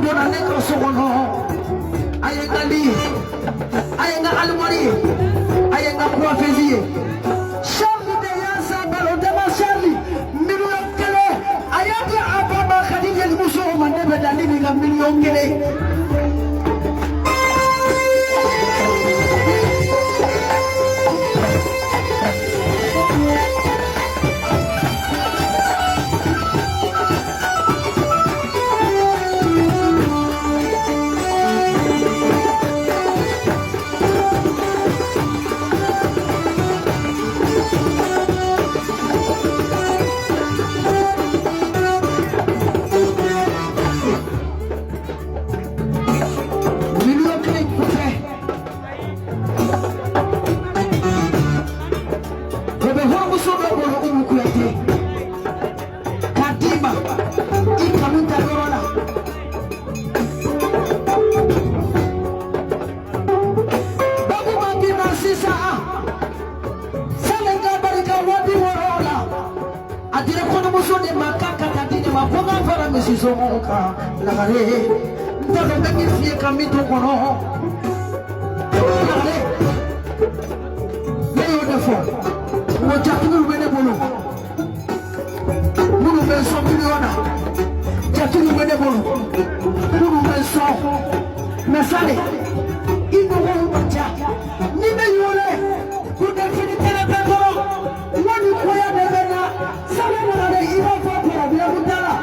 bona ne ka sokono ayenga li ayenga almari ayenga prophecy Charlie de Yasa balonde ma Charlie million kele ayanga ababa khadija limuso mande bedali nga million kele Sisomoka lagare ndaka ngifie kamito kono lagare leyo defo mo jatulu bene bolo munu benso miliona jatulu bene bolo munu benso mesale ino wo bacha ni me yole kude fini tele pekoro woni koya bebena sale na ina fa kwa bila mutala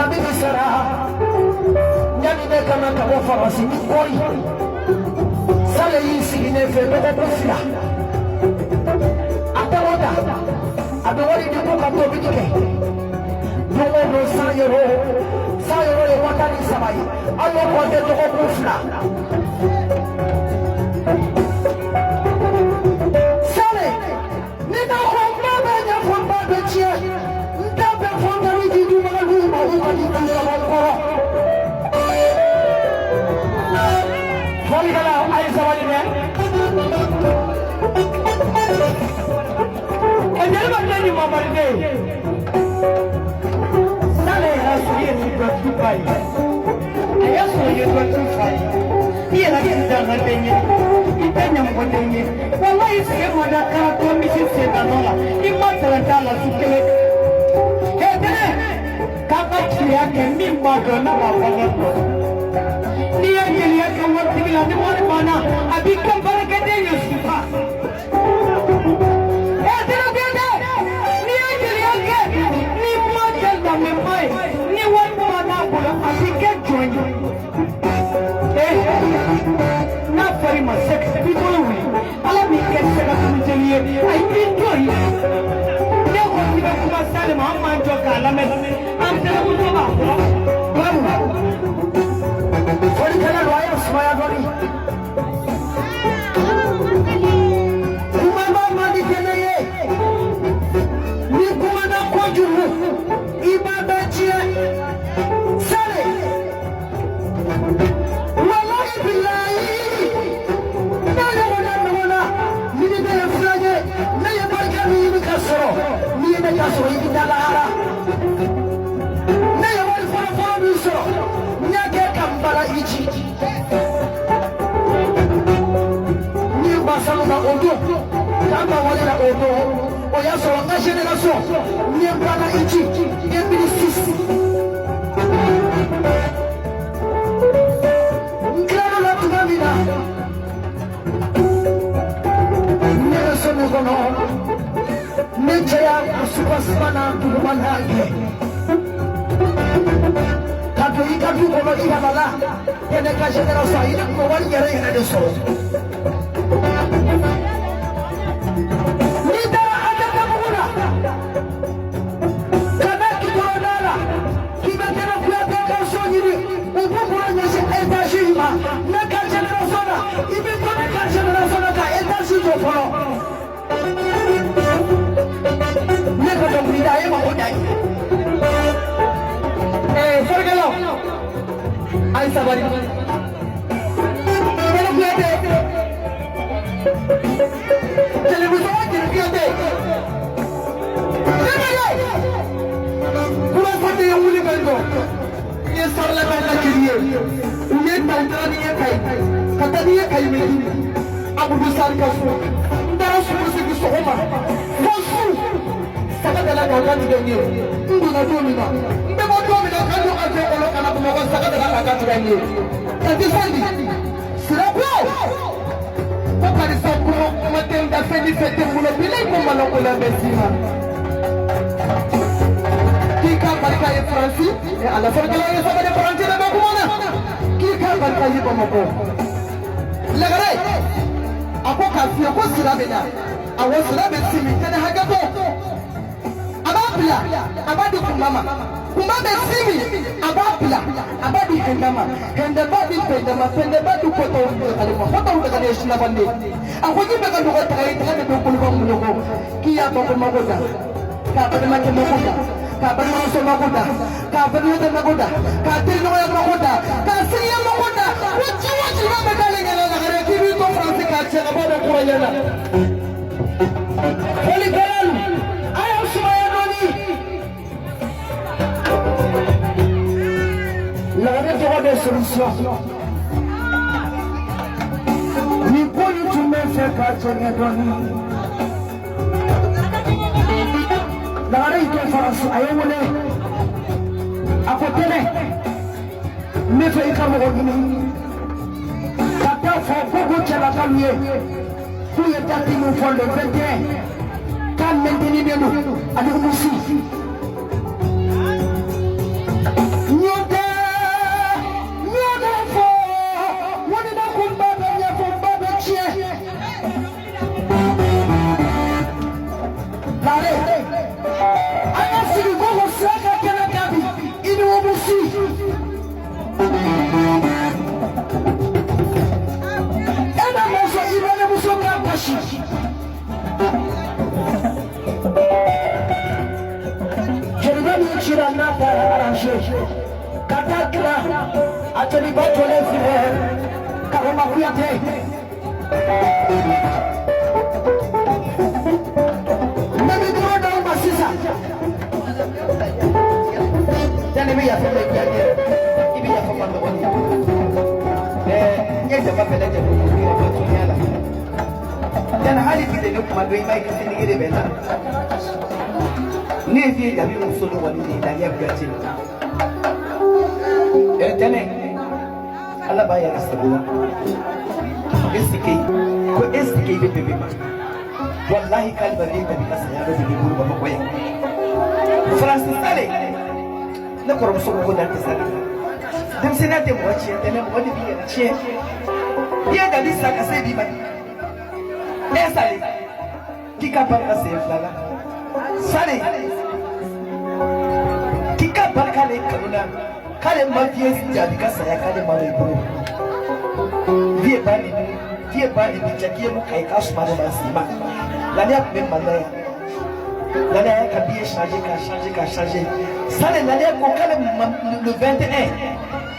Bibi Sarah, Yanni Bekamaka Wafarasi, Boy, Sale Yisi, Nefe, Bedapofia, Atawaga, Abawadi de Boka Tobike, Domo Sayero, Watani Samai, I don't want to go Bufla. Sale, Nina Homba, Yafamba, Chia. yake mimba na wafanya ni ajili yake watigila ni wale bana abika barakate yusufa tena tena ni ajili yake ni mmoja na mmai ni watu wanakula abika join na farima sex bidoni ala mikesha na kumjelie ai bidoi ne kwa kuma sale mama njoka ala mesi amtela kutoka babu Fori kana roya smaya gori kumama madi keneye ni kumana kojuhu ibada chia sale wallahi billahi na mini bele fulaje na ya barka ni kasoro ni na kasoro ibidala ara na ya wali fara biso nyake kambala ichi ni basalo na odo kamba wale na odo oya so na generation ni mbala ichi ebili sisi ngalo la tunamina kono mecha kusupasana tumanage kato ikatu kono ibala yene ka generation ina ko wali yare ina de so ni dara adaka muna kana kitonala kibetera kuya ka so nyiri ubukura nyese etashima na ka generation ibe kono ka generation ka etashi folo Forgalo ay sabari pero fíjate televisor fíjate pura foto ya wuli bendo ye sarla benda kiriye uye tantani ye kai katani ye kai me abu bisar kasu ndara su musiki sokoma fosu sakata la kakati denye ndu na domina mbebo domina kanyo ate olo kana kumoko sakata la kakati denye eti sandi sirapo kokari sakuro matenda feni fete mulo bilai kumalo kula besima kika barka ye fransi e ala forgala ye sabade fransi na bakumona kika barka ye bomoko lagare ako kafiya ko sirabena awo sirabe simi tane hagato ababla abadi kumama kumama simi ababla abadi hendama henda badi pendama pende badu koto alima koto utaga neshina bande akoji bega ndo tagai tagai ndo kulwa muloko kiya to magoda ka bade make magoda ka bade so magoda ka bade wata magoda ka tirno ya magoda ka siya magoda wachi wachi baba dalenga na gare kibi to france ka chega baba kurayana Holy girl I am smile des solutions. Ni poli tu me fais pas tenir donné. La réalité France ayewole akotele me fait comme rogini. Kata fo gogo tela kamye. Ku yetati mu fo le 21. Kan menteni denu adu musi. n'a pas arrangé. Katakla, Ateli Batole frère, Karoma Kouyaté. Nami Droda Masisa. Janemi ya fele kiaje. Ibi ya foma ndo wani. Yeye jamaa pele jabu kwa kutunyala. Jana hali kide ni kuma doi mai kasi nigere bela. Ne vie ya bi musolo wani ni dalia biaje. Tene ala ba ya sabuwa SK ko SK be bebe ma wallahi kalba be ka bisa ya be buru ba ko ya Francis sale na ko ro so ko da ta sale dem sina de mo chi tene mo de bi ya chi ya da bisa ka se bi ba sale ki ka ba ka se flala sale ki ka ba ka le kanuna kale mafie jadi kasa ya kale mali bro vie bani bichakie mu kai kasu mane basima lani ya kumema laya lani ya kabie changer sale lani ya kokale le 21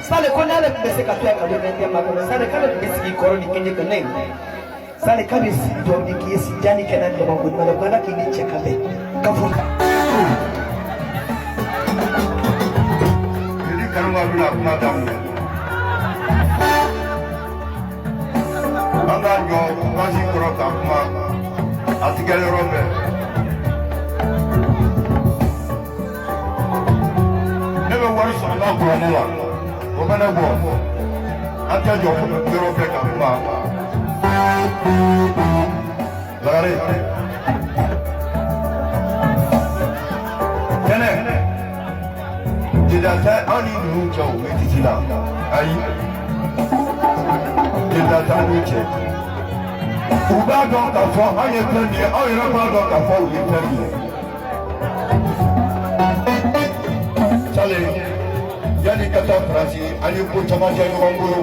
sale kona le mbese katwa ka le 21 makolo sale kale mbese ki koroni kenye kene sale kabe si do diki si jani kenan de mangu mala bana kini chekabe kafuka Karma bila kuma damu. Anda jo kasi korota kuma asigale rombe. Nebe wari sɔrɔ n'a kɔrɔmu la o bɛ ne bɔ an tɛ jɔ yɔrɔ bɛɛ ka kuma. Lagare. Tɛnɛ. Jidata ani ninnu cɛ u bɛ titi la ayi jidata ni cɛ u b'a dɔn k'a fɔ anw ye fɛn min ye aw yɛrɛ b'a dɔn k'a fɔ u ye fɛn min ye sale yanni ka taa Faransi an ye ko caman kɛ ɲɔgɔn bolo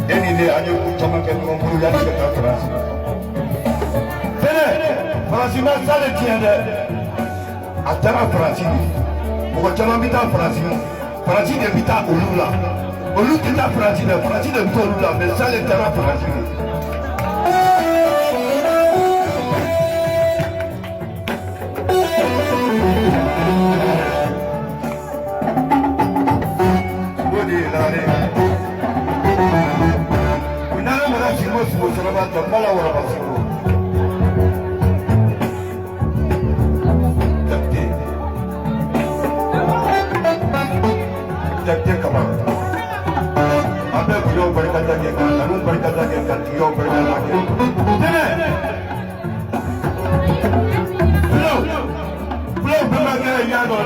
e ni ne an ye ko caman kɛ ɲɔgɔn bolo yanni ka taa Faransi tɛnɛ Faransi ma sale tiɲɛ dɛ. A taara Faransi mɔgɔ caman bɛ taa Faransi de bɛ taa olu la olu tɛ taa Faransi dɛ Faransi de bɛ taa olu la mais Sale taara Faransi. O de ye lare u nana mana sinko sinko sɔrɔba tɛ n bala wɔrɔba sinko. Kama abe kuyo barikata ke kan lalu barikata ke kan yo barikata ke tene flow bema ke yado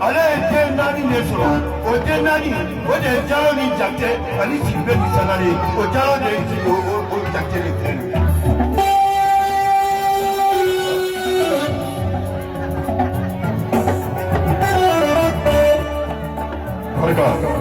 ale te nani ne so o te nani o de jalo ni jakte ani simbe ni salari o jalo de o jakte ni tene Obrigado.